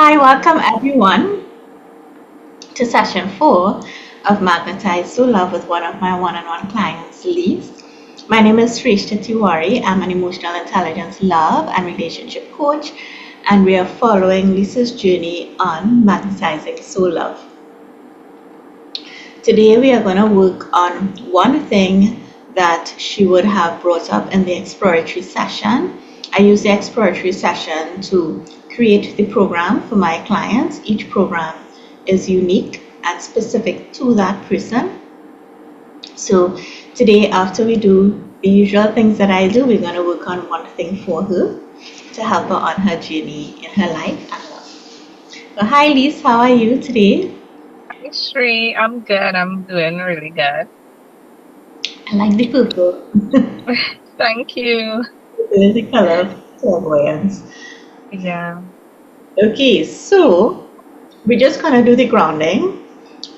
Hi, welcome everyone to session 4 of Magnetize So Love with one of my one-on-one clients, Lise. My name is Sreshtha Tewari. I'm an emotional intelligence love and relationship coach, and we are following Lisa's journey on magnetizing soul love. Today, we are going to work on one thing that she would have brought up in the exploratory session. I use the exploratory session to create the program for my clients. Each program is unique and specific to that person. So today, after we do the usual things that I do, we're going to work on one thing for her to help her on her journey in her life and love. So hi Lise, how are you today? Hi, Shri. I'm good. I'm doing really good. I like the purple. Thank you. It is the color of clairvoyance. Yeah. Okay, so we're just gonna do the grounding,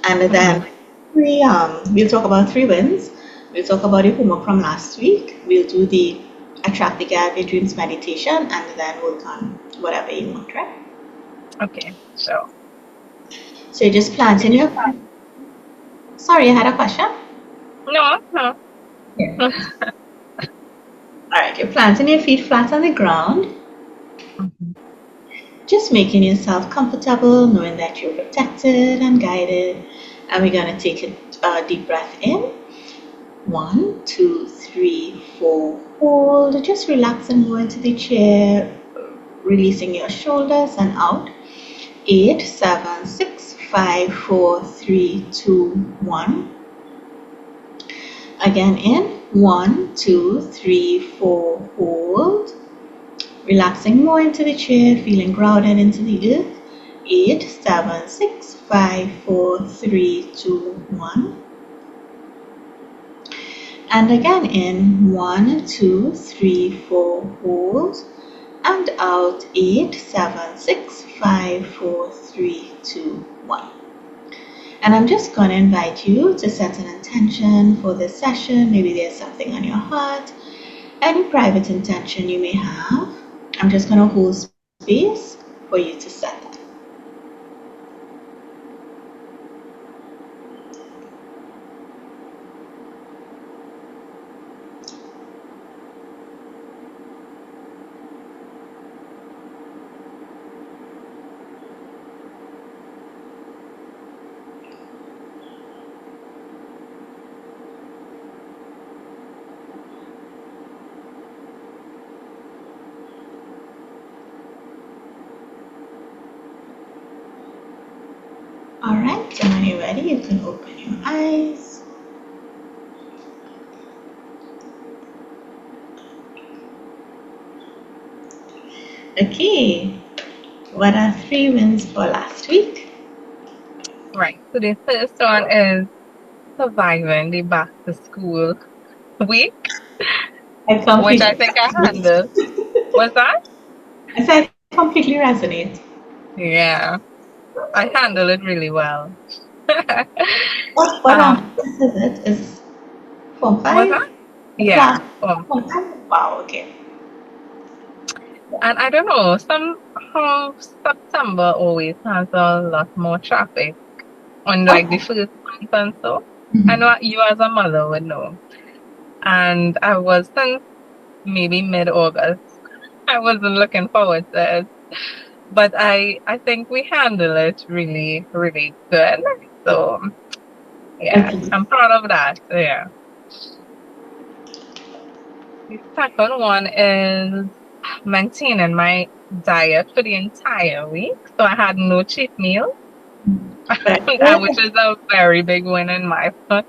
and then hmm we'll talk about three wins. We'll talk about the homework from last week. We'll do the attract the guy of your dreams meditation, and then work on whatever you want, right? Okay. So, So you're just planting your. Sorry, I had a question. no, no. Yeah. All right, you're planting your feet flat on the ground, Mhm. just making yourself comfortable, knowing that you're protected and guided. And we're gonna take a deep breath in. One, two, three, four, hold. Just relax and go into the chair, releasing your shoulders and out. Eight, seven, six, five, four, three, two, one. Again in. One, two, three, four, hold. Relaxing more into the chair, feeling grounded into the earth. Eight, seven, six, five, four, three, two, one. And again in. One, two, three, four, hold. And out. Eight, seven, six, five, four, three, two, one. And I'm just going to invite you to set an intention for this session. Maybe there's something on your heart, any private intention you may have. I'm just going to hold space for you to set that. All right, and when you're ready, you can open your eyes. Okay, what are three wins for last week? Right. So, the first one is surviving the back to school week, I which I completely think I resonate. handled. Was that? I said I completely resonate. Yeah. I handled it really well. What um, class is it? Is Form was 5? that? The class Yeah. Form 5? Wow, okay. And I don't know, somehow September always has a lot more traffic on like the Okay. first month and so. I know Mhm. you as a mother would know. And I was since maybe mid-August. I wasn't looking forward to it. But I think we handle it really, really good. So yeah, Okay. I'm proud of that. So, yeah. The second one is maintaining my diet for the entire week. So I had no cheat meal, Very which good. is a very big win in my book.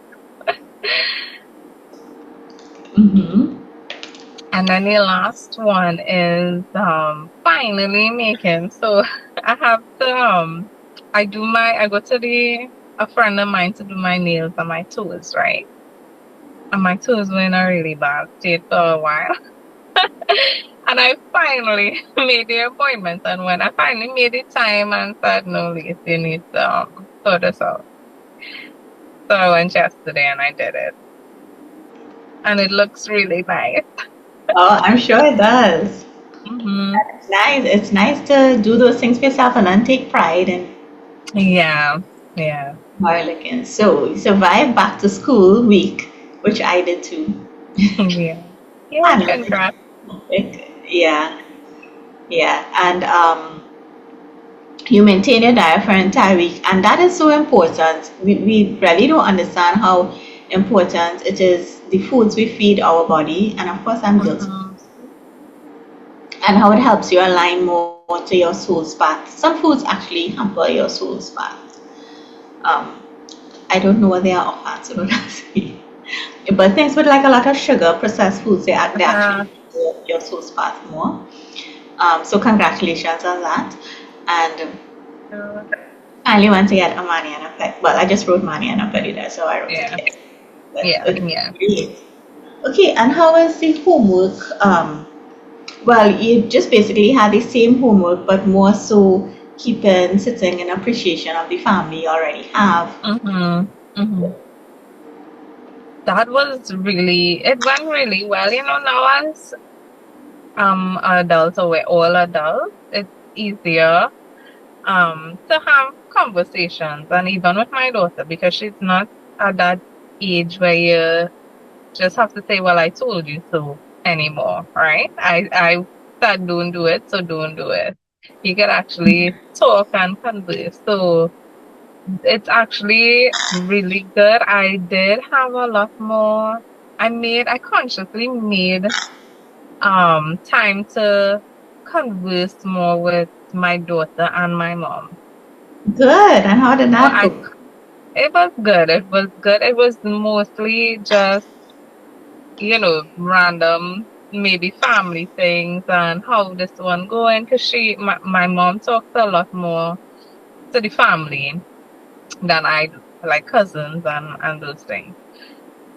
Mm-hmm. And then the last one is finally making. So I have to I go to the a friend of mine to do my nails and my toes, right? And my toes were in a really bad state for a while. And I finally made the appointment. And when I finally made the time and said, no, Lisa, you need to sort this out. So I went yesterday and I did it. And it looks really nice. Oh, I'm sure it does. Mm-hmm. It's nice. It's nice to do those things for yourself and then take pride in Yeah. Yeah. Harlequin. So you survived back to school week, which I did too. Yeah. Yeah. And Congrats. yeah, yeah. And you maintain your diet for an entire week, and that is so important. We really don't understand how important it is, the foods we feed our body, and of course I'm guilty, Mm-hmm. and how it helps you align more to your soul's path. Some foods actually hamper your soul's path. um, I don't know what they are offhand, so don't ask me. But things with like a lot of sugar, processed foods, they actually Uh, hamper your soul's path more. So congratulations on that. And I only want to get a Mani and a pet. Well, I just wrote Mani and a petty there, so I wrote it yeah. here. But Yeah. okay, Yeah. great. Okay, and how is the homework? Well, you just basically had the same homework, but more so keeping sitting in appreciation of the family you already have. Mm-hmm. Mm-hmm. That was really, it went really well. Now as adults, or we're all adults, it's easier to have conversations, and even with my daughter, because she's not at that age where you just have to say, well, I told you so anymore, right? I said don't do it, so don't do it. You can actually talk and converse. So it's actually really good. I did have a lot more. I consciously made time to converse more with my daughter and my mom. Good. And how did So that go? it was good. It was good. It was mostly just, random, maybe family things and how this one going. Because my mom talks a lot more to the family than I do, like cousins and those things.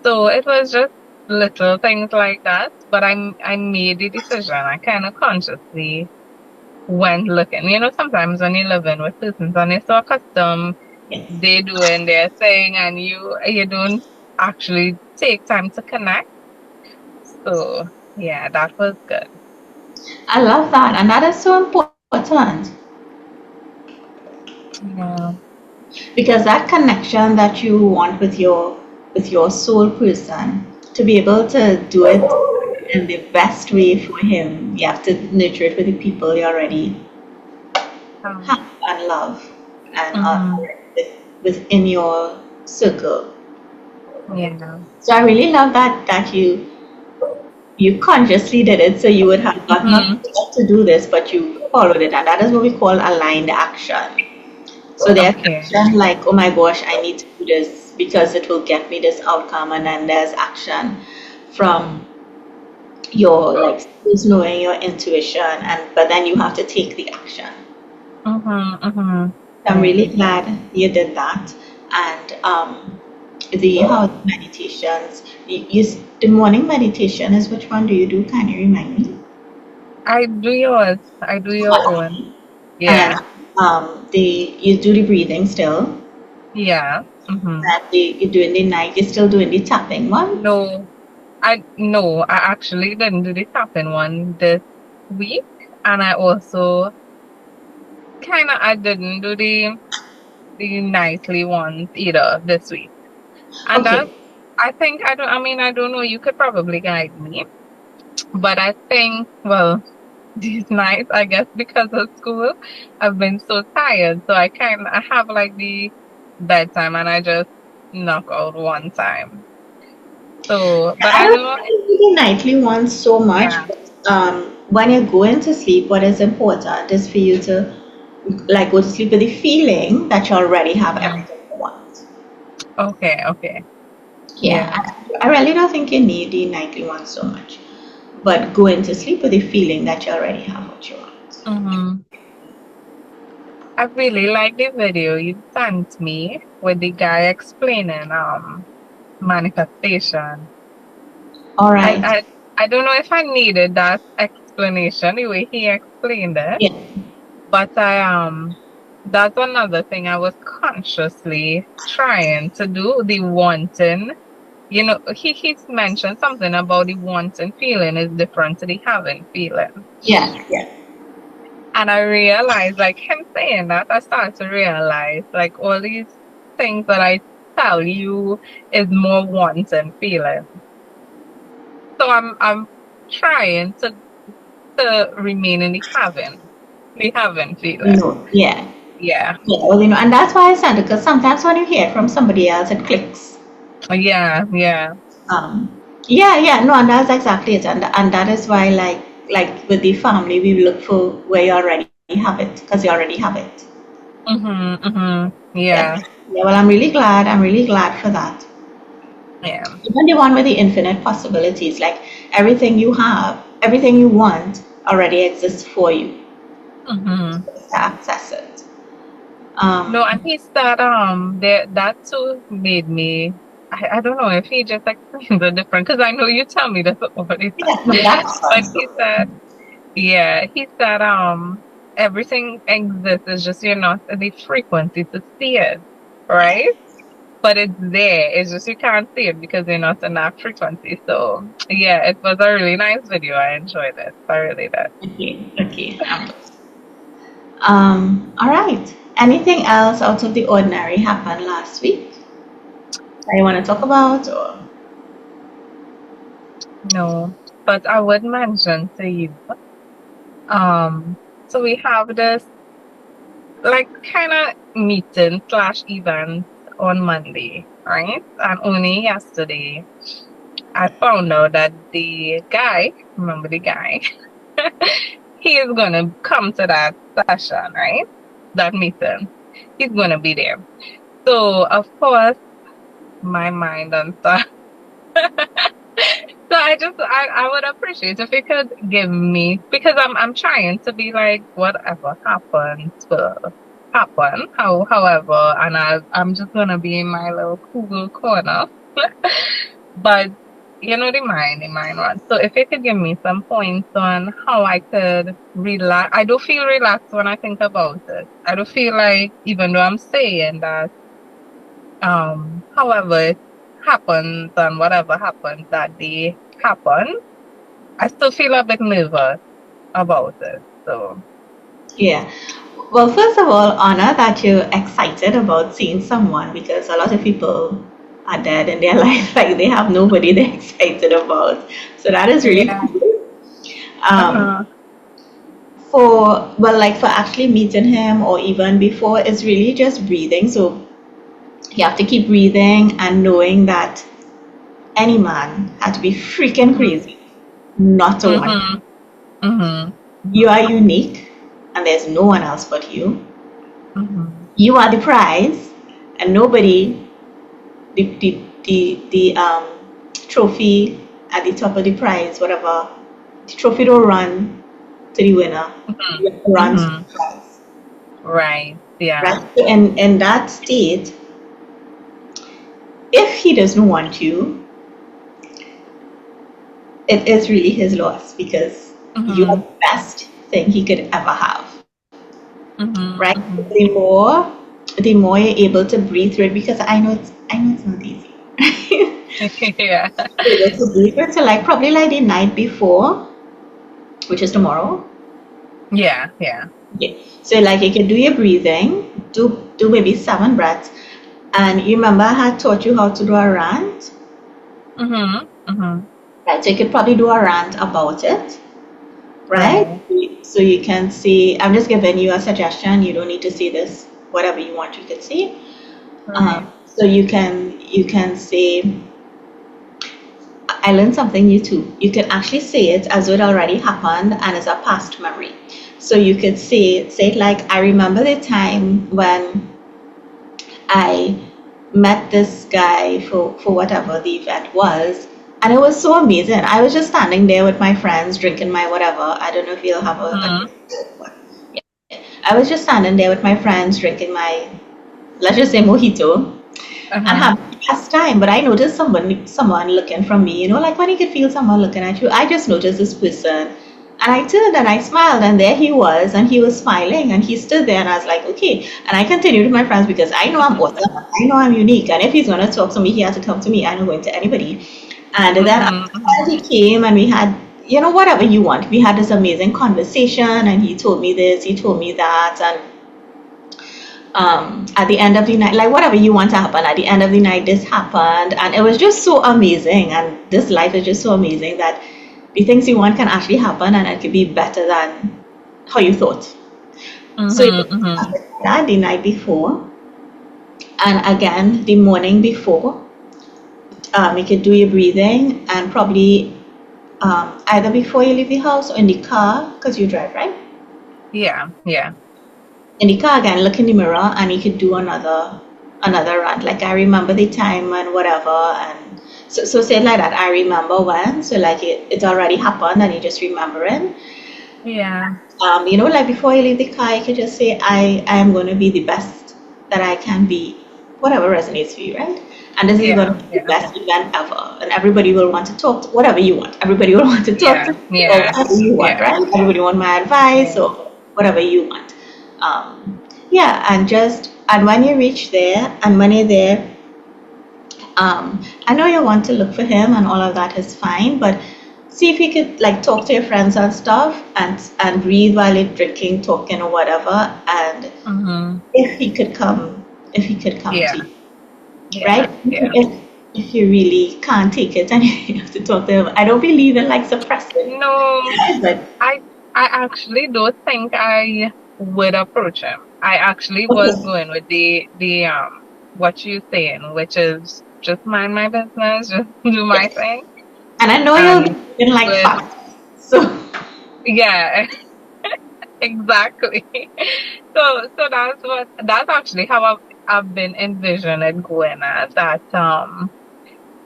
So it was just little things like that. But I made the decision. I kind of consciously went looking. Sometimes when you're living with persons and they're so accustomed, Yes. they doing their thing, and you don't actually take time to connect. So yeah, that was good. I love that. And that is so important Yeah. because that connection that you want with your soul person, to be able to do it in the best way for him, you have to nurture it with the people you already Um, have and love and hmm. within your circle. Yeah. So I really love that you consciously did it, so you would have gotten up Hmm. to do this, but you followed it, and that is what we call aligned action. So there's Okay. action like, oh my gosh, I need to do this because it will get me this outcome, and then there's action from your like skills, knowing your intuition, and but then you have to take the action. Mm-hmm. Mm-hmm. I'm Yeah. really glad you did that. And the how meditations, the morning meditation is, which one do you do? Can you remind me? I do yours. I do your own. And Yeah. the you do the breathing still, Yeah. Mm-hmm. and you're doing the night, you're still doing the tapping one. No, I actually didn't do the tapping one this week, and I also I didn't do the nightly ones either this week. And Okay. that, I don't know, you could probably guide me, but I think, well, these nights, I guess because of school, I've been so tired. So I have like the bedtime, and I just knock out one time. So, but I I don't know, do the nightly ones so much, yeah, but when you're going to sleep, what is important is for you to like go to sleep with the feeling that you already have yeah. everything you want. Okay, okay. Yeah, Yeah. I really don't think you need the nightly ones so much, but go into sleep with the feeling that you already have what you want. Mm-hmm. I really like the video you sent me with the guy explaining manifestation. All I right. I I don't know if I needed that explanation the way he explained it, Yeah. but that's another thing I was consciously trying to do, the wanting you know, he's mentioned something about the wanting feeling is different to the having feeling. Yeah, yeah. And I realized, like him saying that, I started to realize, like all these things that I tell you is more wanting feeling. So I'm trying to remain in the having feeling. No, yeah. Yeah, Yeah, well, and that's why I sent it, because sometimes when you hear it from somebody else, it clicks. yeah, yeah. Um, yeah, yeah, no, and that's exactly it, and that is why, like with the family, we look for where you already have it, because you already have it. Mm-hmm, mm-hmm. Yeah, Yeah, yeah. Well, I'm really glad. I'm really glad for that. yeah. Even the one with the infinite possibilities, like everything you have, everything you want, already exists for you Mm-hmm. to access it. No, Um, and he said there that too made me. I don't know if he just explained the difference because I know you tell me this all the yeah, time. no, that's But fun. he said, yeah, he said everything exists. It's just you're not in the frequency to see it, Yeah, right? But it's there. It's just you can't see it because you're not in that frequency. So yeah, it was a really nice video. I enjoyed it. I really did. okay, okay. All right. Anything else out of the ordinary happened last week that you want to talk about? Or No, but I would mention to you, um, so we have this like kind of meeting slash event on Monday, right? And only yesterday I found out that the guy, remember the guy, he is gonna come to that session, right? That meeting. He's gonna be there. So of course my mind and stuff. So I would appreciate if you could give me because I'm trying to be like whatever happens will happen. However, and I'm just gonna be in my little cool corner. But you know the mind one. So if you could give me some points on how I could relax. I do feel relaxed when I think about it. I do feel like even though I'm saying that however it happens and whatever happens that day happen, I still feel a bit nervous about it. So yeah. Well, first of all, honor that you're excited about seeing someone, because a lot of people are dead in their life, like they have nobody they're excited about. So that is really yeah. cool. Um, Uh-huh. like for actually meeting him or even before, it's really just breathing. So you have to keep breathing and knowing that any man had to be freaking crazy not to want you. Mm-hmm. Mm-hmm. You are unique, and there's no one else but you. Mm-hmm. You are the prize, and nobody, the trophy at the top of the prize, whatever, the trophy don't run to the winner. Mm-hmm. It runs to Mm-hmm. the prize, Right. Yeah. right? So in that state, if he doesn't want you, it is really his loss, because you are Mm-hmm. the best thing he could ever have, Mm-hmm. right? Mm-hmm. The more you're able to breathe through it, because I know it's not easy. Yeah. Able to breathe through it, so like probably like the night before, which is tomorrow. Yeah. Yeah. Okay. So like you can do your breathing, do maybe 7 breaths, and you remember I had taught you how to do a rant, Mm-hmm. Mm-hmm. right? So you could probably do a rant about it, right? Right. So you can see, I'm just giving you a suggestion. You don't need to see this. Whatever you want, you can see. Right. So you can say, I learned something new too. You can actually say it as though it already happened and is a past memory. So you could say it like, I remember the time when I met this guy for whatever the event was. And it was so amazing. I was just standing there with my friends, drinking my whatever. I don't know if you'll have a Mm-hmm. drink, but yeah. I was just standing there with my friends, drinking my, let's just say, mojito, and Uh-huh. having the best time. But I noticed someone looking from me, like when you could feel someone looking at you. I just noticed this person, And I turned and I smiled, and there he was, and he was smiling, and he stood there, and I was like, okay. And I continued with my friends because I know I'm awesome, I know I'm unique, and if he's going to talk to me, he has to come to me. I'm not going to anybody. And then after he came, and we had, whatever you want. We had this amazing conversation, and he told me this, he told me that, and at the end of the night, like whatever you want to happen, at the end of the night, this happened, and it was just so amazing. And this life is just so amazing that the things you want can actually happen, and it could be better than how you thought. So that the night before, and again the morning before, you could do your breathing, and probably either before you leave the house or in the car, because you drive, right? Yeah. In the car again, look in the mirror, and you could do another rant. Like, I remember the time and whatever, and so say it like that. I remember when, so like it already happened, and you just remembering. Yeah. Like before you leave the car, you could just say, I am going to be the best that I can be, whatever resonates for you, right? And this is going to be the best event ever, and everybody will want to talk to whatever you want. Everybody will want to talk to you, or whatever you want, right? Everybody want my advice or whatever you want. And when you reach there, and when you're there, I know you want to look for him, and all of that is fine, but see if you could like talk to your friends and stuff, and breathe while you're drinking, talking or whatever, and if he could come to you, right? If you really can't take it and you have to talk to him, I don't believe in like suppressing. No, but I actually don't think I would approach him. I actually was going with the what you saying, which is just mind my business, just do my thing. And I know you'll be like fast, so yeah, exactly. So that's actually how I've been envisioning going at that.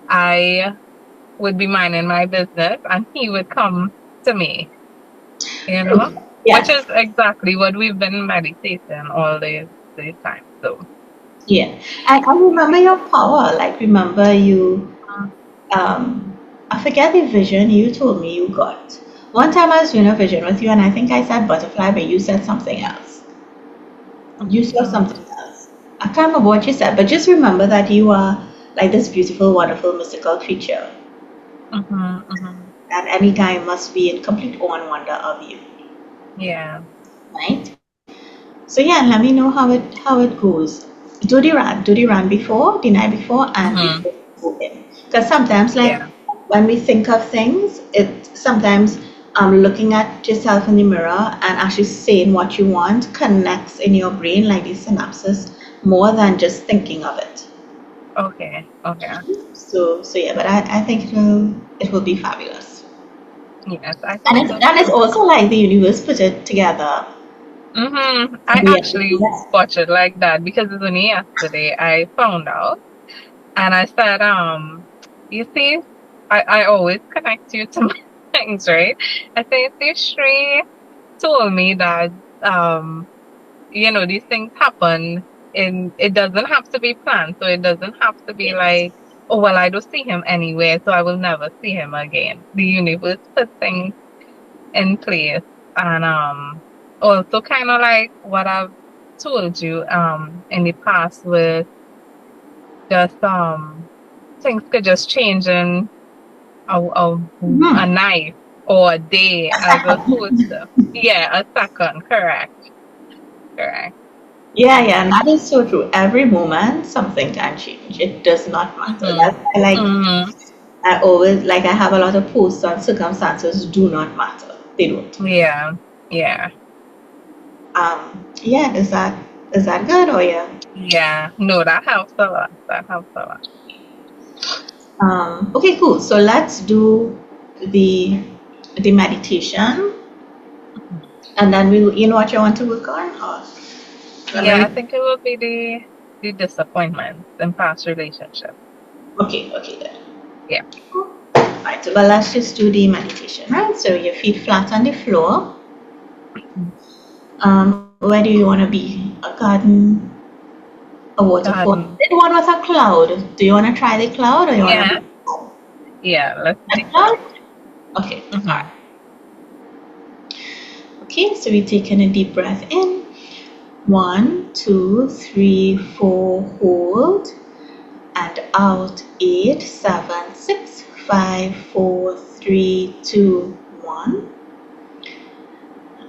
I would be minding my business, and he would come to me. Which is exactly what we've been meditating all this time. So yeah, I remember your power. Like, remember you. I forget the vision you told me you got. One time I was doing a vision with you, and I think I said butterfly, but you said something else. You saw something else. I can't remember what you said, but just remember that you are like this beautiful, wonderful, mystical creature. And any guy must be in complete awe and wonder of you. Yeah. Right? So yeah, let me know how it goes. Do the run before, the night before, and before him. Because sometimes, like when we think of things, it sometimes looking at yourself in the mirror and actually saying what you want connects in your brain, like these synapses, more than just thinking of it. Okay. So yeah, but I think it will be fabulous. Yes, I think and it's also like the universe put it together. I actually watched it like that because it's only yesterday I found out, and I said, you see, I always connect you to my things, right? I say, see, Shri told me that these things happen, and it doesn't have to be planned, so it doesn't have to be like, oh well, I don't see him anywhere, so I will never see him again. The universe puts things in place, and also kind of like what I've told you in the past with just things could just change in a night or a day as opposed to a second. Correct. Yeah, and that is so true. Every moment something can change. It does not matter. That's why, I always I have a lot of posts on circumstances do not matter. They don't. Yeah. Yeah, is that good or yeah? Yeah. No, that helps a lot. Okay, cool. So let's do the meditation, and then you know what you want to work on, or I think it will be the disappointments in past relationships. Okay, good. Yeah. Right, so let's just do the meditation, right? So your feet flat on the floor. Where do you want to be? A garden? A waterfall? The one with a cloud. Do you want to try the cloud, or you want to? Yeah, let's do the cloud. Okay. All right. Okay, so we're taking a deep breath in. 1, 2, 3, 4, hold. And out. 8, 7, 6, 5, 4, 3, 2, 1.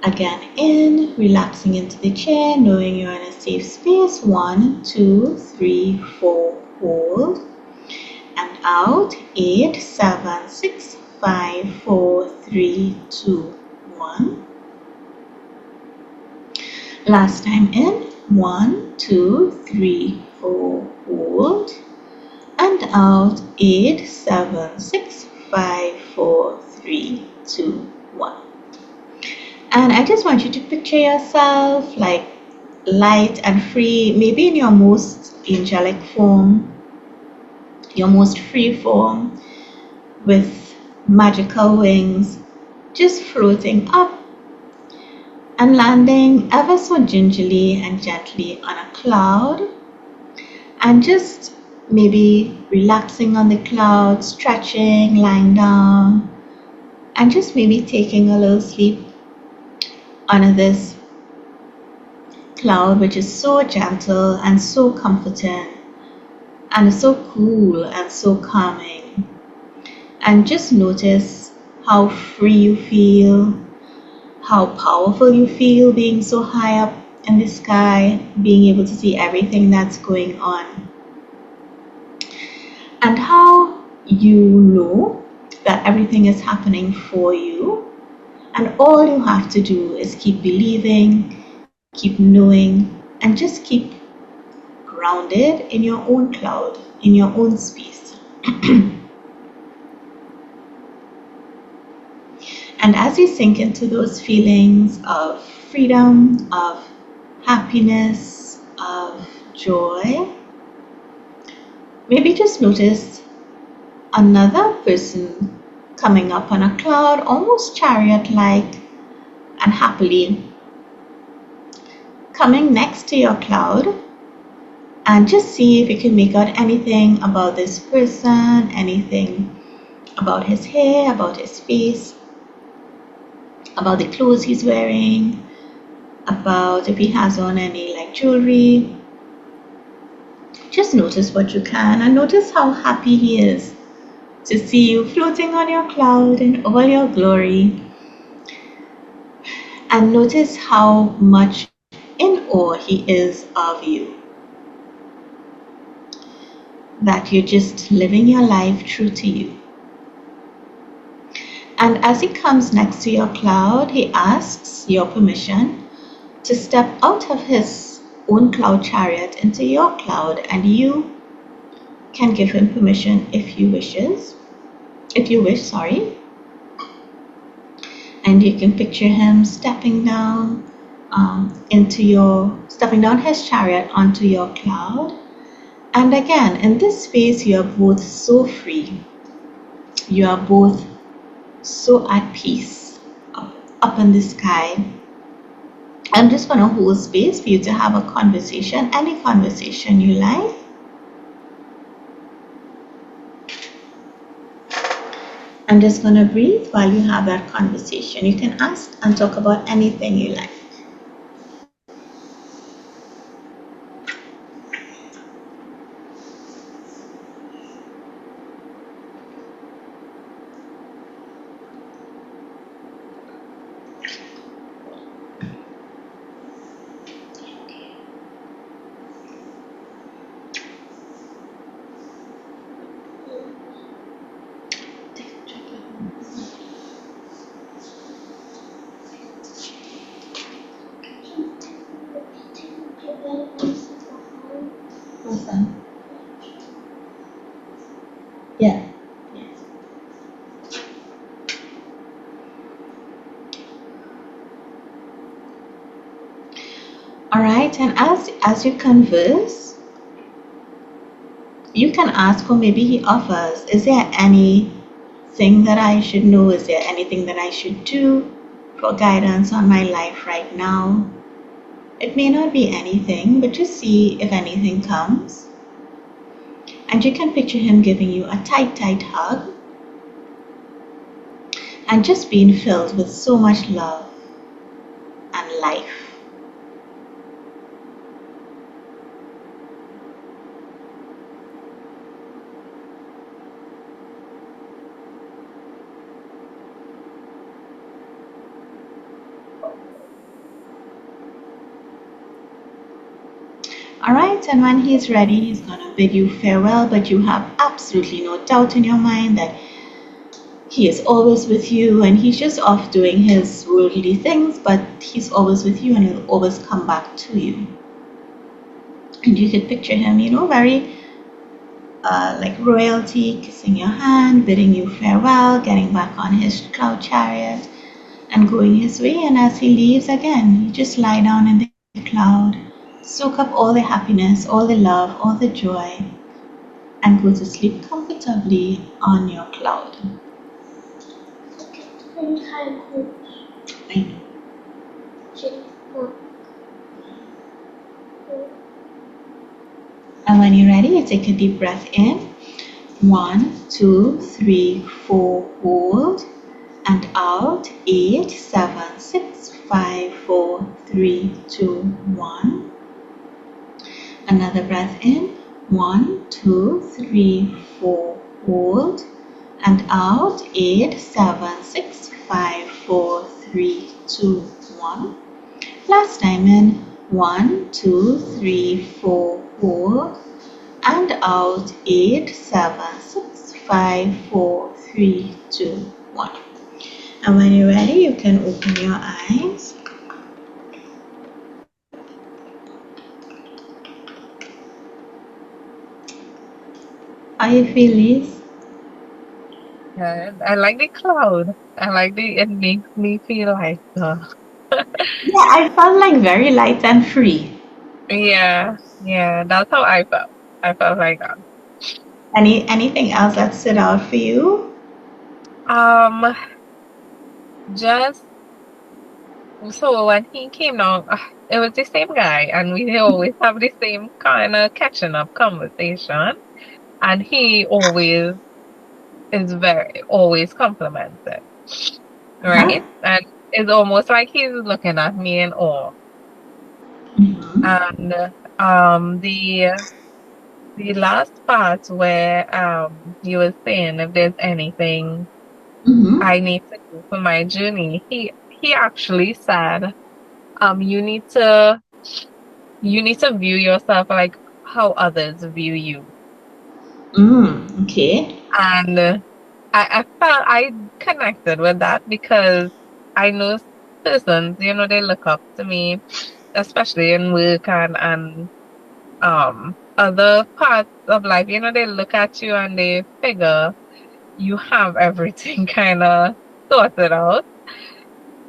Again, in, relaxing into the chair, knowing you're in a safe space. 1, 2, 3, 4, hold. And out. 8, 7, 6, 5, 4, 3, 2, 1. Last time in. 1, 2, 3, 4, hold. And out. 8, 7, 6, 5, 4, 3, 2, 1. And I just want you to picture yourself like light and free, maybe in your most angelic form, your most free form, with magical wings, just floating up and landing ever so gingerly and gently on a cloud, and just maybe relaxing on the cloud, stretching, lying down, and just maybe taking a little sleep under this cloud, which is so gentle and so comforting and so cool and so calming. And just notice how free you feel, how powerful you feel being so high up in the sky, being able to see everything that's going on, and how you know that everything is happening for you, and all you have to do is keep believing, keep knowing, and just keep grounded in your own cloud, in your own space. And as you sink into those feelings of freedom, of happiness, of joy, maybe just notice another person coming up on a cloud, almost chariot-like and happily, coming next to your cloud. And just see if you can make out anything about this person, anything about his hair, about his face, about the clothes he's wearing, about if he has on any like jewelry. Just notice what you can, and notice how happy he is to see you floating on your cloud in all your glory. And notice how much in awe he is of you, that you're just living your life true to you. And as he comes next to your cloud, he asks your permission to step out of his own cloud chariot into your cloud, and you can give him permission if you wish, and you can picture him stepping down his chariot onto your cloud. And again, in this space, you are both so free, you are both so at peace up in the sky. I'm just going to hold space for you to have a conversation, any conversation you like. I'm just going to breathe while you have that conversation. You can ask and talk about anything you like. Awesome. Yeah. Yes. All right, and as you converse, you can ask, or maybe he offers, is there anything that I should know? Is there anything that I should do for guidance on my life right now? It may not be anything, but just see if anything comes. And you can picture him giving you a tight, tight hug, and just being filled with so much love life. Alright, and when he's ready, he's gonna bid you farewell, but you have absolutely no doubt in your mind that he is always with you and he's just off doing his worldly things, but he's always with you and he'll always come back to you. And you could picture him, very like royalty, kissing your hand, bidding you farewell, getting back on his cloud chariot and going his way. And as he leaves again, you just lie down in the cloud, soak up all the happiness, all the love, all the joy, and go to sleep comfortably on your cloud. I know. And when you're ready, you take a deep breath in. 1, 2, 3, 4, hold. And out. 8, 7, 6, 5, 4, 3, 2, 1. Another breath in. 1, 2, 3, 4, hold. And out. 8, 7, 6, 5, 4, 3, 2, 1. Last time in. 1, 2, 3, 4, hold. And out. 8, 7, 6, 5, 4, 3, 2, 1. And when you're ready, you can open your eyes. How you feel, Liz? Good. I like the cloud. It makes me feel like, Yeah, I felt like very light and free. yeah, that's how I felt. I felt like that. Anything else that stood out for you? Um, just so when he came down, it was the same guy, and we always have the same kind of catching up conversation. And he always is always complimented, Uh-huh. right? And it's almost like he's looking at me in awe. Mm-hmm. And the last part where you were saying if there's anything Mm-hmm. I need to do for my journey, he actually said, you need to view yourself like how others view you. Okay. And I felt I connected with that because I know persons, they look up to me, especially in work and other parts of life. They look at you and they figure you have everything kind of sorted out.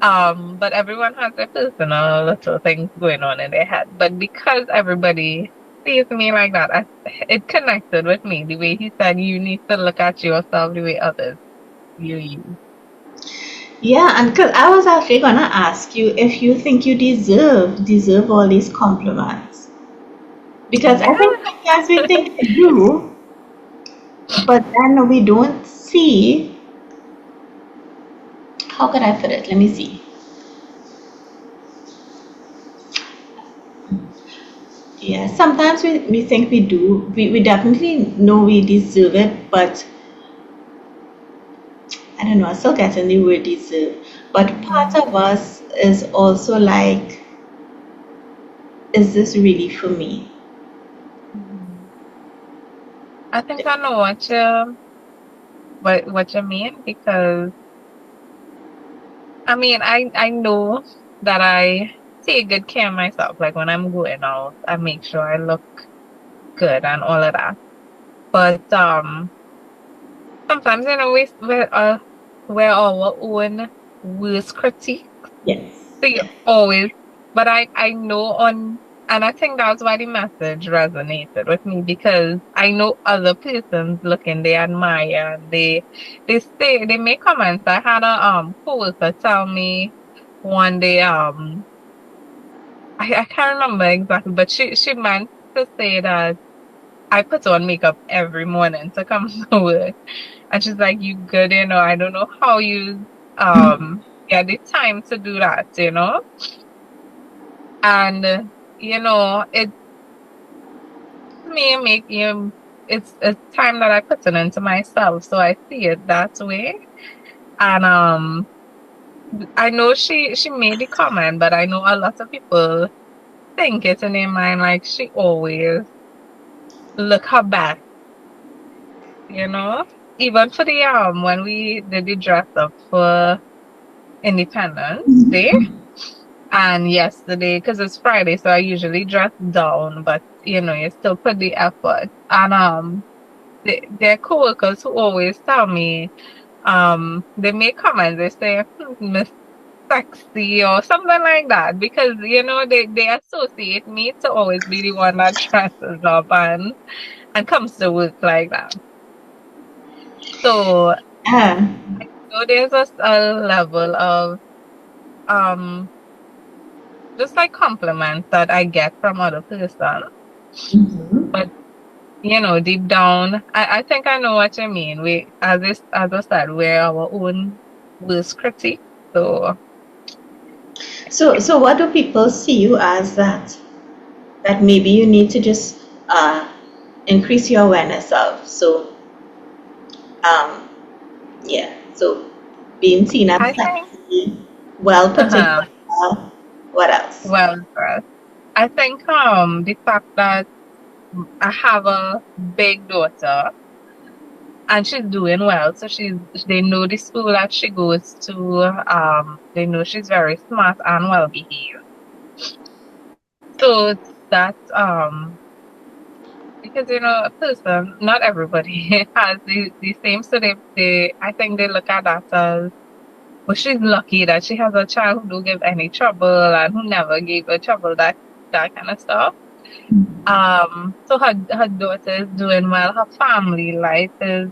But everyone has their personal little things going on in their head. But because everybody sees me like that, it connected with me. The way he said, you need to look at yourself the way others view you. Yeah, and because I was actually gonna ask you if you think you deserve all these compliments, because I Yeah. think sometimes we think we do, but then we don't see. How could I put it? Let me see. Yeah, sometimes we think we do. We definitely know we deserve it, but I don't know, I still getting the word deserve. But part Mhm. of us is also like, is this really for me? Mhm. I think I know what you mean because I mean I know that I take good care of myself. Like when I'm going out, I make sure I look good and all of that. But sometimes we're our own worst critique. Yes. So you Yes. always, but I know and I think that's why the message resonated with me because I know other persons looking, they admire, and they make comments. I had a coworker tell me one day, I can't remember exactly, but she meant to say that I put on makeup every morning to come to work. And she's like, you good, I don't know how you get the time to do that. And it may make you, it's time that I put it into myself, so I see it that way. And I know she made the comment, but I know a lot of people think it in their mind like she always look her best, you know? Even for the when we did the dress up for Independence Day and yesterday, because it's Friday, so I usually dress down, but you still put the effort. And their coworkers who always tell me, they make comments, they say, Miss Sexy or something like that, because they associate me to always be the one that dresses up and comes to work like that. So Yeah. there's a level of um just like compliments that I get from other person. Mhm. But deep down, I think I know what you mean. We, as I said, we're our own worst critic. So So what do people see you as that maybe you need to just increase your awareness of? So um, yeah. So being seen as I think, sexy, well put uh together. What else? well, first, I think the fact that I have a big daughter and she's doing well, so they know the school that she goes to. They know she's very smart and well behaved. So that because a person, not everybody has the same, so they I think they look at that as, well, she's lucky that she has a child who don't give any trouble and who never gave her trouble, that kind of stuff. So her daughter is doing well, her family life is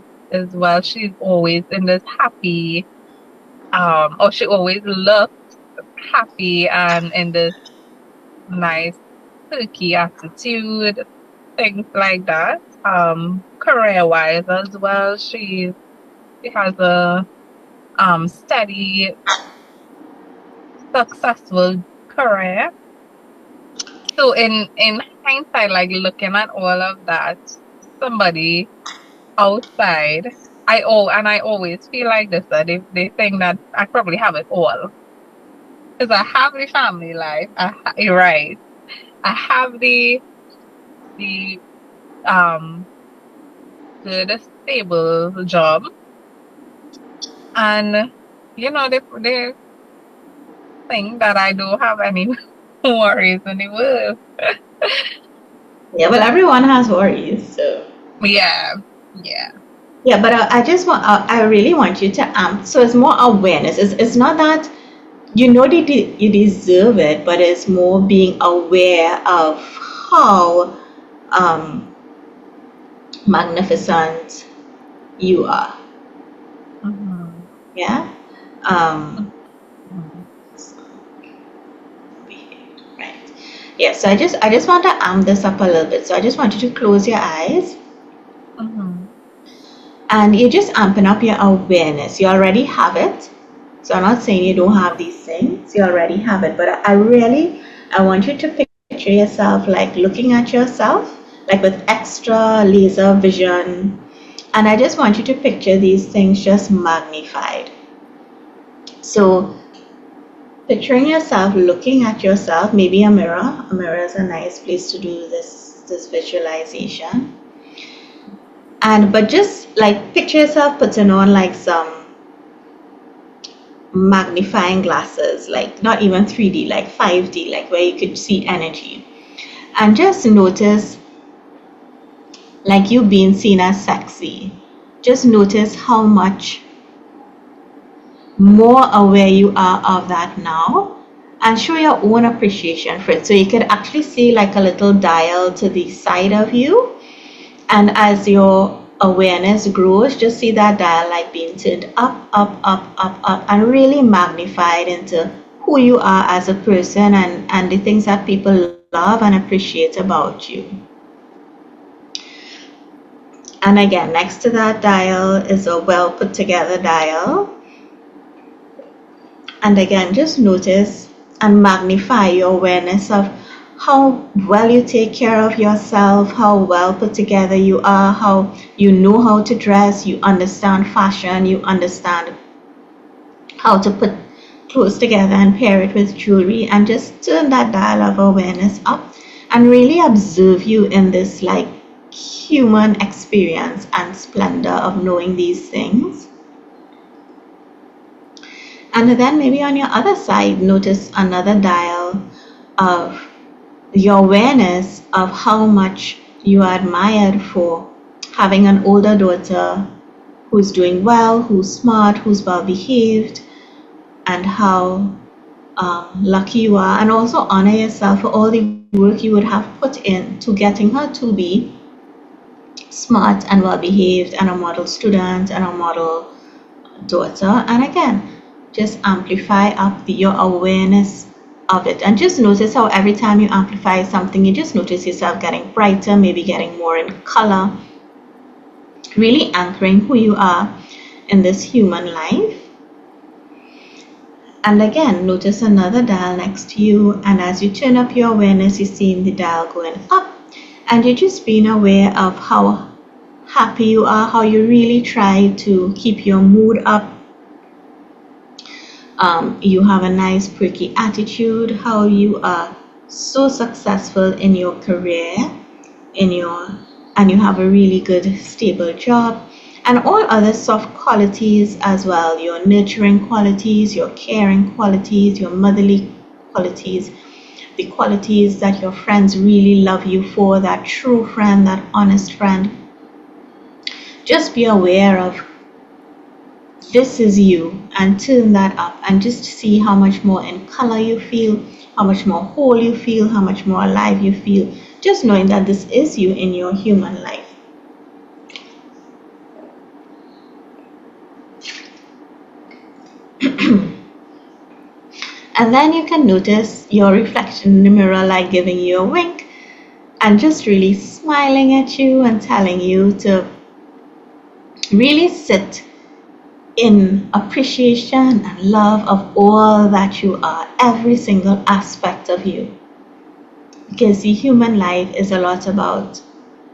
well. She's always in this happy, or she always looks happy and in this nice perky attitude, things like that. Career wise as well, she has a steady, successful career. So in hindsight, like looking at all of that, somebody outside, I always feel like this, that they think that I probably have it all because I have the family life. You're right. I have the um good stable job, and they think that I don't have any worries in the world. Yeah, well, everyone has worries. So Yeah, yeah. yeah, but I just want I really want you to so it's more awareness. It's not that you deserve it, but it's more being aware of how um, magnificent you are. Mm-hmm. Yeah. Um, Mm-hmm. right. Yeah. So I just want to amp this up a little bit. So I just want you to close your eyes Mm-hmm. and you're just amping up your awareness. You already have it. So I'm not saying you don't have these things. You already have it. But I want you to picture yourself like looking at yourself like with extra laser vision. And I just want you to picture these things just magnified. So picturing yourself looking at yourself, maybe a mirror. A mirror is a nice place to do this visualization. And but just like picture yourself putting on like some magnifying glasses, like not even 3D, like 5D, like where you could see energy. And just notice like you being seen as sexy. Just notice how much more aware you are of that now and show your own appreciation for it. So you could actually see like a little dial to the side of you. And as your awareness grows, just see that dial like being turned up, up, up, up, up, and really magnified into who you are as a person and the things that people love and appreciate about you. And again, next to that dial is a well put together dial. And again, just notice and magnify your awareness of how well you take care of yourself, how well put together you are, how you know how to dress, you understand fashion, you understand how to put clothes together and pair it with jewelry, and just turn that dial of awareness up and really observe you in this like human experience and splendor of knowing these things. And then maybe on your other side, notice another dial of your awareness of how much you are admired for having an older daughter who's doing well, who's smart, who's well behaved, and how lucky you are. And also honor yourself for all the work you would have put in to getting her to be smart and well behaved and a model student and a model daughter. And again, just amplify up your awareness of it, and just notice how every time you amplify something, you just notice yourself getting brighter, maybe getting more in color, really anchoring who you are in this human life. And again, notice another dial next to you, and as you turn up your awareness, you're seeing the dial going up, and you're just being aware of how happy you are, how you really try to keep your mood up. You have a nice perky attitude, how you are so successful in your career, and you have a really good stable job, and all other soft qualities as well, your nurturing qualities, your caring qualities, your motherly qualities, the qualities that your friends really love you for, that true friend, that honest friend. Just be aware of this is you, and turn that up, and just see how much more in color you feel, how much more whole you feel, how much more alive you feel, just knowing that this is you in your human life. And then you can notice your reflection in the mirror like giving you a wink and just really smiling at you and telling you to really sit in appreciation and love of all that you are, every single aspect of you. Because the human life is a lot about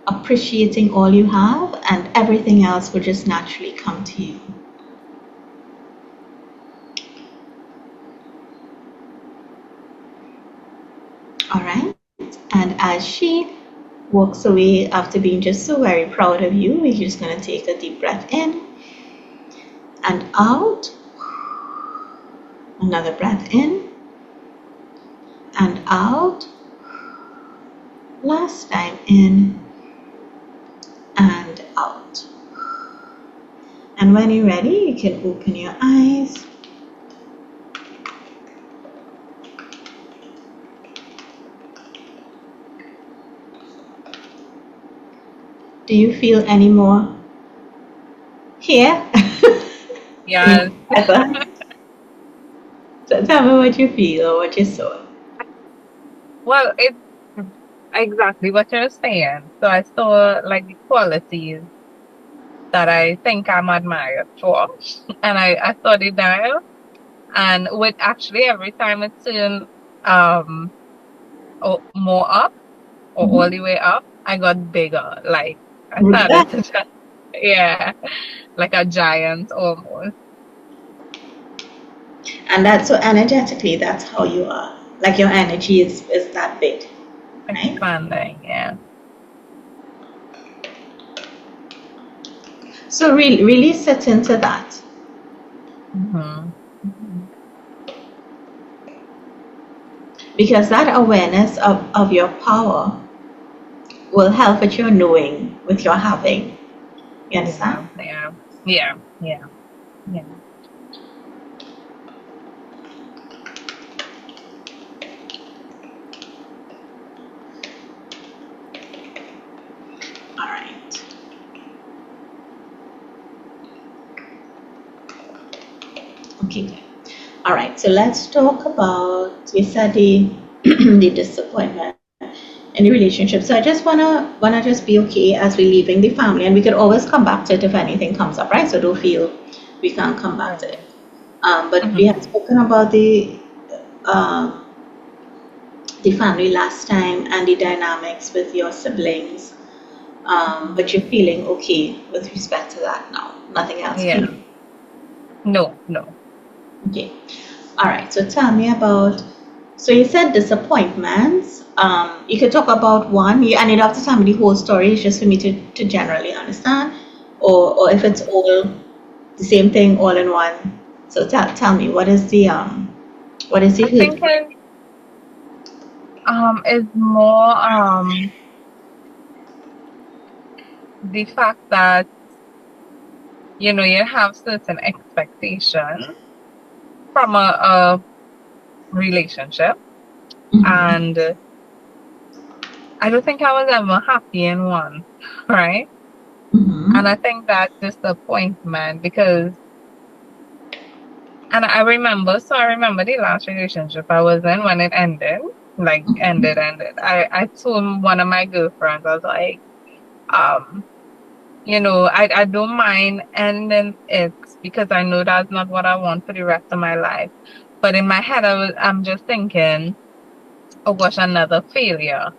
appreciating all you have, and everything else will just naturally come to you. All right. And as she walks away after being just so very proud of you, we're just going to take a deep breath in and out. Another breath in and out. Last time in and out. And when you're ready, you can open your eyes. Do you feel any more here? Yes. So tell me what you feel or what you saw. Well, it's exactly what you're saying. So I saw like the qualities that I think I'm admired for, and I saw the dial, and with actually every time it's in more up or all the way up, I got bigger. Like I started to just, yeah, like a giant almost. And that's so energetically, that's how you are. Like your energy is that big. Right? Expanding, yeah. So really sit into that. Because that awareness of your power will help with your knowing, with your having. You understand? Yeah. All right. Okay. All right. So let's talk about, we said the the disappointment in the relationship. So I just wanna just be okay as we're leaving the family, and we could always come back to it if anything comes up, right? So don't feel we can't come back to it. But we have spoken about the um, the family last time and the dynamics with your siblings, but you're feeling okay with respect to that now. Nothing else Yeah. came. No, no. Okay. All right. So tell me about. So you said disappointments. You could talk about one. And you don't have to tell me the whole story. It's just for me to generally understand, or if it's all the same thing all in one. So tell me what is the I think hurt? is more the fact that you have certain expectations from a relationship, Mm-hmm. and I don't think I was ever happy in one, right? And I Mm-hmm. think that disappointment because, and I remember the last relationship I was in when it ended, like ended. I told one of my girlfriends, I was like, um, I don't mind ending it because I know that's not what I want for the rest of my life. But in my head, I'm just thinking, oh gosh, another failure,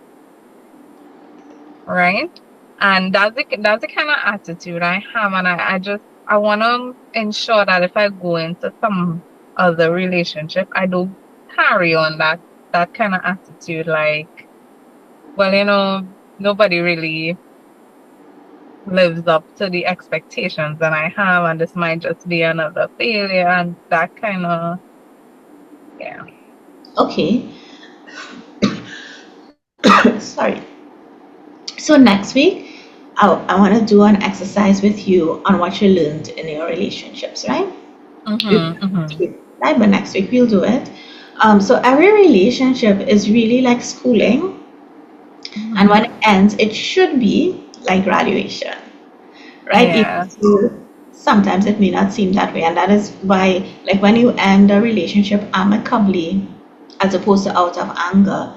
right? And that's the kind of attitude I have, and I want to ensure that if I go into some other relationship, I don't carry on that kind of attitude. Like, well, nobody really lives up to the expectations that I have, and this might just be another failure, and that kind of yeah. Okay. Sorry. So next week, I want to do an exercise with you on what you learned in your relationships, right? Mhm. Mhm. Right, but next week we'll do it. So every relationship is really like schooling, and when Mhm. it ends, it should be like graduation, right? Even Yeah. though sometimes it may not seem that way, and that is why, like when you end a relationship amicably, as opposed to out of anger,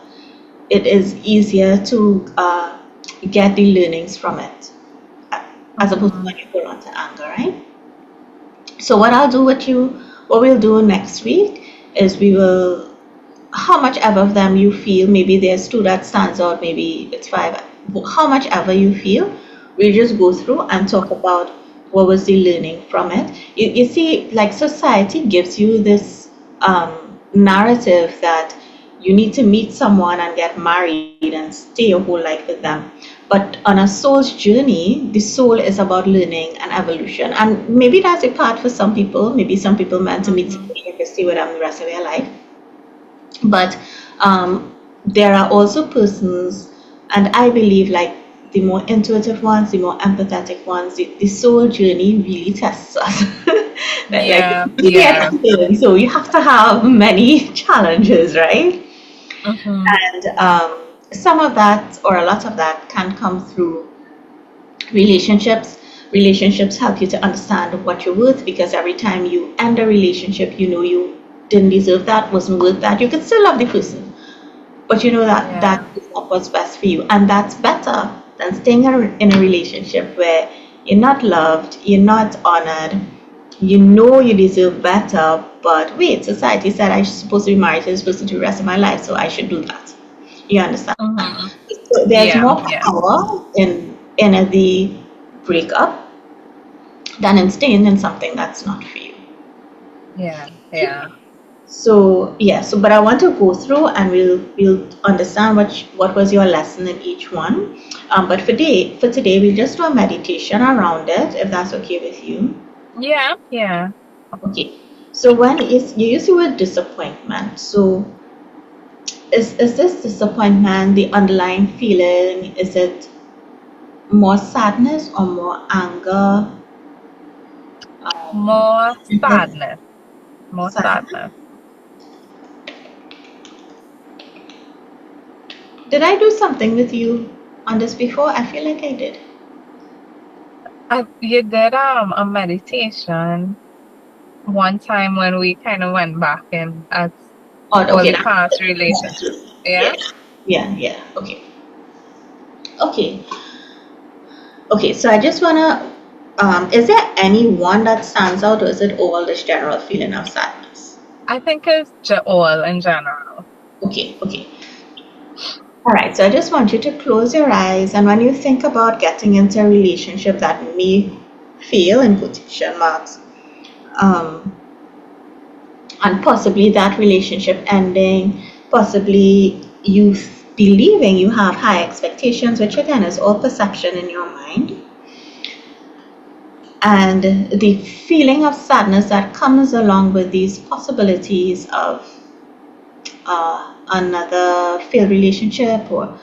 it is easier to get the learnings from it, as opposed to Mhm. when you hold on to anger, right? So what I'll do with you, what we'll do next week is we will, how much ever of them you feel, maybe there's two that stands out, maybe it's five, how much ever you feel, we'll just go through and talk about what was the learning from it. You see, like society gives you this narrative that you need to meet someone and get married and stay your whole life with them. But on a soul's journey, the soul is about learning and evolution. And maybe that's a part for some people. Maybe some people meant to meet Mhm. somebody and just stay with them the rest of their life. But there are also persons, and I believe like the more intuitive ones, the more empathetic ones, the soul journey really tests us. Like Yeah. really Yeah. exciting. So you have to have many challenges, right? Mhm. And some of that or a lot of that can come through relationships. Relationships help you to understand what you're worth, because every time you end a relationship, you know you didn't deserve that, wasn't worth that. You can still love the person, but you know that Yeah. that is not what's best for you, and that's better than staying in a relationship where you're not loved, you're not honored, you know you deserve better, but wait, society said I'm supposed to be married to this person to the rest of my life, so I should do that. You understand? Mhm. So there's Yeah. more Yeah. power in the breakup than in staying in something that's not for you. Yeah. Yeah. So yeah, so but I want to go through and we'll understand what was your lesson in each one. But for today we'll just do a meditation around it, if that's okay with you. Yeah. Yeah. Okay. So when is you use the word disappointment. So is this disappointment the underlying feeling? Is it more sadness or more anger? More Is sadness. More sadness? sadness. Did I do something with you on this before? I feel like I did. You did a meditation one time when we kind of went back and at Oh, all okay. the past relationships. Yeah. Yeah, yeah. Okay, okay, okay. So I just wanna. Is there any one that stands out, or is it all this general feeling of sadness? I think it's all in general. Okay, okay. All right, so I just want you to close your eyes, and when you think about getting into a relationship that may fail, in quotation marks, um, and possibly that relationship ending, possibly you believing you have high expectations, which again is all perception in your mind, and the feeling of sadness that comes along with these possibilities of another failed relationship, or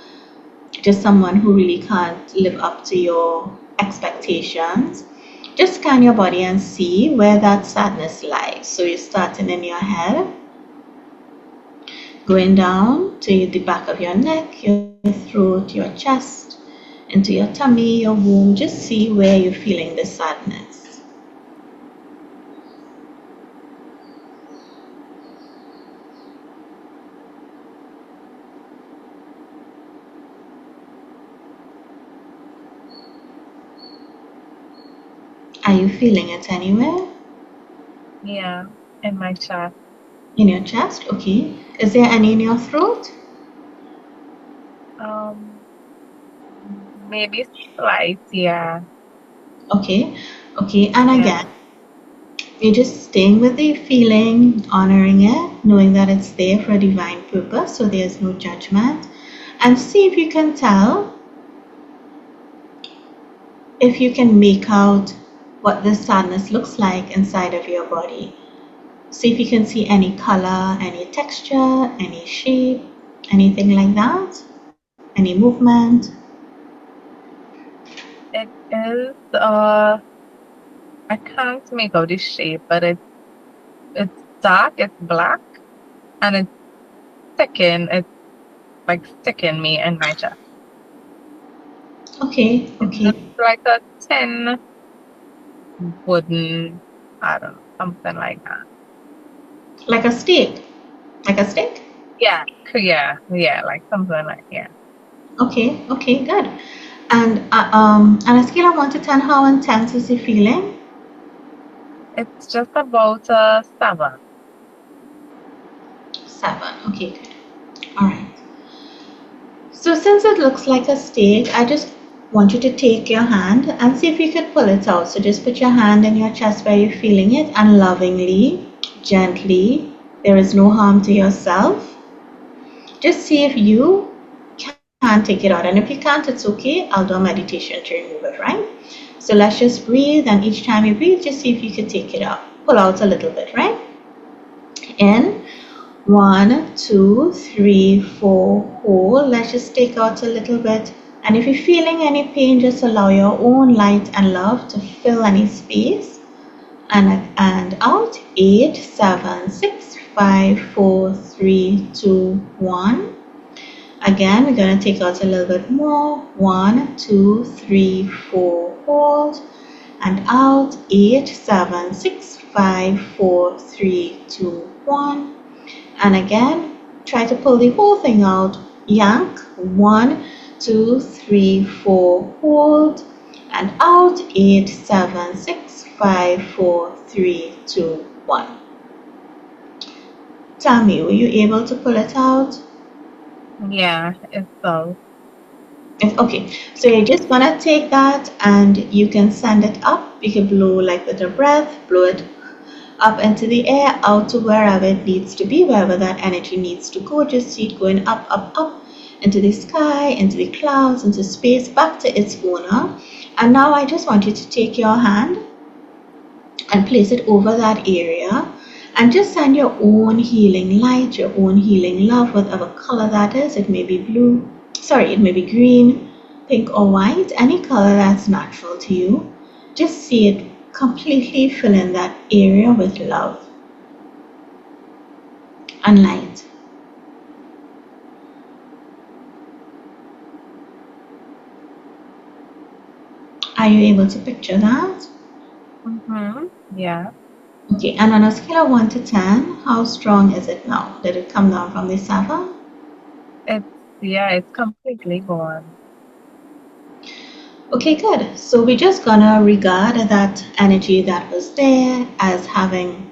just someone who really can't live up to your expectations. Just scan your body and see where that sadness lies. So you're starting in your head, going down to the back of your neck, your throat, your chest, into your tummy, your womb. Just see where you're feeling the sadness. Are you feeling it anywhere? Yeah, in my chest. In your chest? Okay. Is there any in your throat? Um, maybe slight, yeah. Okay. Okay. And Yeah. again, you're just staying with the feeling, honoring it, knowing that it's there for a divine purpose, so there's no judgment. And see if you can tell, if you can make out what the sadness looks like inside of your body. See if you can see any color, any texture, any shape, anything like that, any movement. It is I can't make out the shape, but it's dark, it's black, and it's it's like sticking me in my chest. Okay, It okay. looks like a tin wooden, I don't know, something like that. Like a stick. Like a stick? Yeah, yeah, like something like yeah. Okay, okay, good. And on a scale of 1 to 10, how intense is the feeling? It's just about a 7. 7. Okay, good. All right. So since it looks like a steak, I just want you to take your hand and see if you can pull it out. So just put your hand in your chest where you're feeling it, and lovingly, gently, there is no harm to yourself. Just see if you can take it out. And if you can't, it's okay. I'll do a meditation to remove it, right? So let's just breathe, and each time you breathe, just see if you can take it out. Pull out a little bit, right? In. 1, 2, 3, 4, hold. Let's just take out a little bit. And if you're feeling any pain, just allow your own light and love to fill any space. And out. 8, 7, 6, 5, 4, 3, 2, 1. Again, we're going to take out a little bit more. 1, 2, 3, 4, hold. And out. 8, 7, 6, 5, 4, 3, 2, 1. And again, try to pull the whole thing out. Yank. 1, 2, 3, 4, hold. And out. 8, 7, 6, 5, 4, 3, 2, 1. Tell me, were you able to pull it out? Yeah, it's so. Okay, so you're just gonna take that and you can send it up. You can blow like with a breath, blow it up into the air, out to wherever it needs to be, wherever that energy needs to go. Just see it going up, up, up into the sky, into the clouds, into space, back to its owner. And now I just want you to take your hand and place it over that area, and just send your own healing light, your own healing love, whatever color that is. It may be blue, sorry, it may be green, pink, or white, any color that's natural to you. Just see it completely fill in that area with love and light. Are you able to picture that? Yeah. Okay, and on a scale of 1 to 10, how strong is it now? Did it come down from the 7? It's completely gone. Okay, good. So we're just gonna regard that energy that was there as having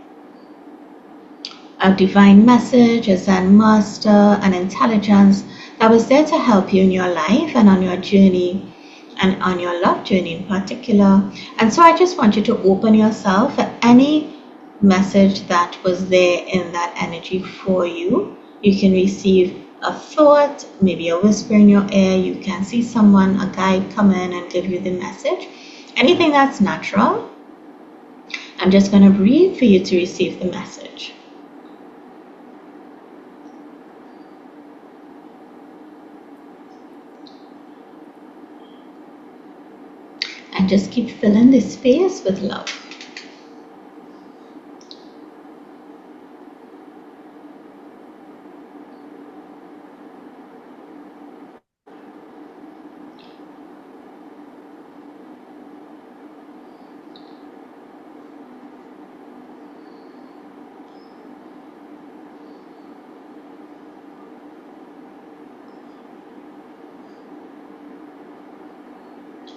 a divine message, a Zen master, an intelligence that was there to help you in your life and on your journey and on your love journey in particular. And so I just want you to open yourself for any message that was there in that energy for you. You can receive a thought, maybe a whisper in your ear. You can see someone, a guide, come in and give you the message. Anything that's natural. I'm just going to breathe for you to receive the message. And just keep filling this space with love.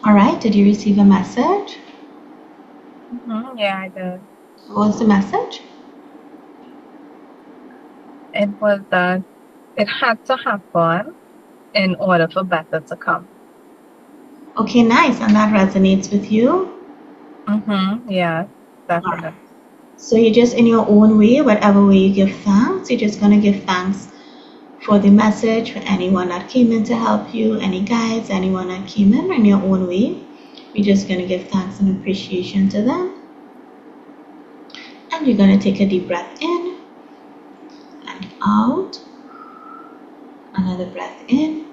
All right, did you receive a message? Yeah, I did. What was the message? It was that it had to happen in order for better to come. Okay, nice. And that resonates with you? Yeah, definitely. Right. So you just, in your own way, whatever way you give thanks, you're just going to give thanks for the message, for anyone that came in to help you, any guides, anyone that came in your own way. You're just going to give thanks and appreciation to them. And you're going to take a deep breath in and out. Another breath in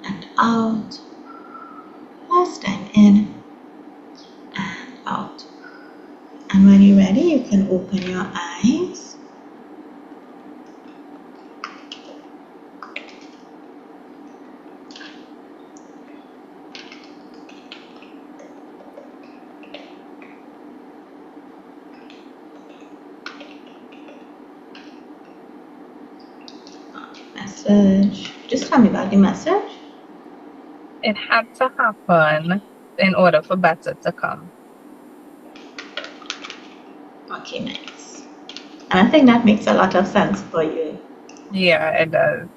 and out. Last time in and out. And when you're ready, you can open your eyes. Message. Just tell me about the message. It had to happen in order for better to come. Okay, nice. And I think that makes a lot of sense for you. Yeah, it does.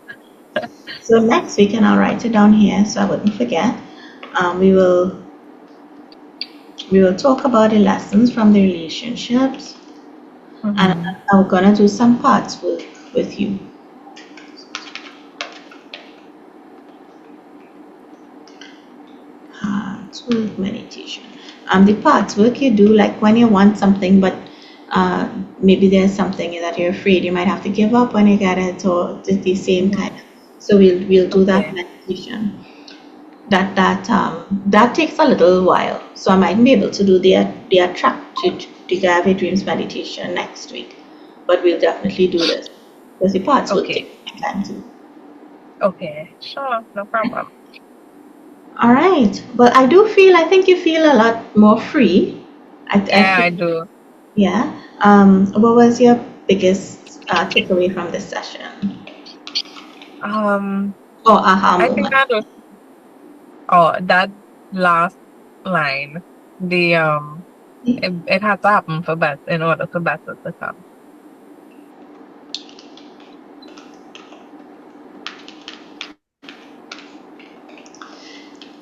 So next week, and I'll write it down here so I wouldn't forget. We will talk about the lessons from the relationships, and I'm gonna do some parts work with you. Parts work meditation. The parts work you do, like when you want something, but maybe there's something that you're afraid you might have to give up when you get it, or the same kind of. So we'll do that meditation. That takes a little while. So I might be able to do the attracted to dreams meditation next week, but we'll definitely do this because the parts will take time too. Okay, sure, no problem. All right. Well, I think you feel a lot more free. I do. Yeah. What was your biggest takeaway from this session? Or aha I think moment? that was, that last line, it had to happen for better in order for better to come.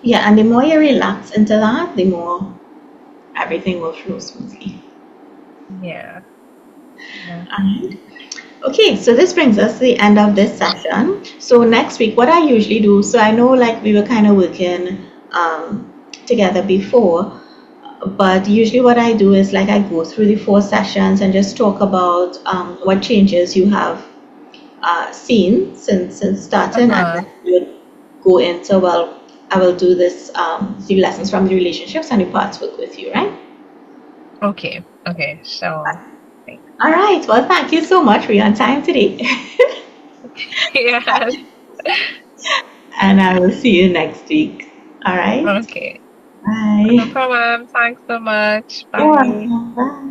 Yeah, and the more you relax into that, the more everything will flow smoothly. Yeah. Okay, so this brings us to the end of this session. So next week, what I usually do, so I know like we were kind of working together before, but usually what I do is like I go through the 4 sessions and just talk about what changes you have seen since starting, and then we would go into, well, I will do this, the lessons from the relationships and the parts work with you, right? Okay, so. All right, well, thank you so much for your time today. Yes. And I will see you next week. All right? Okay. Bye. No problem. Thanks so much. Bye. You're welcome. Bye.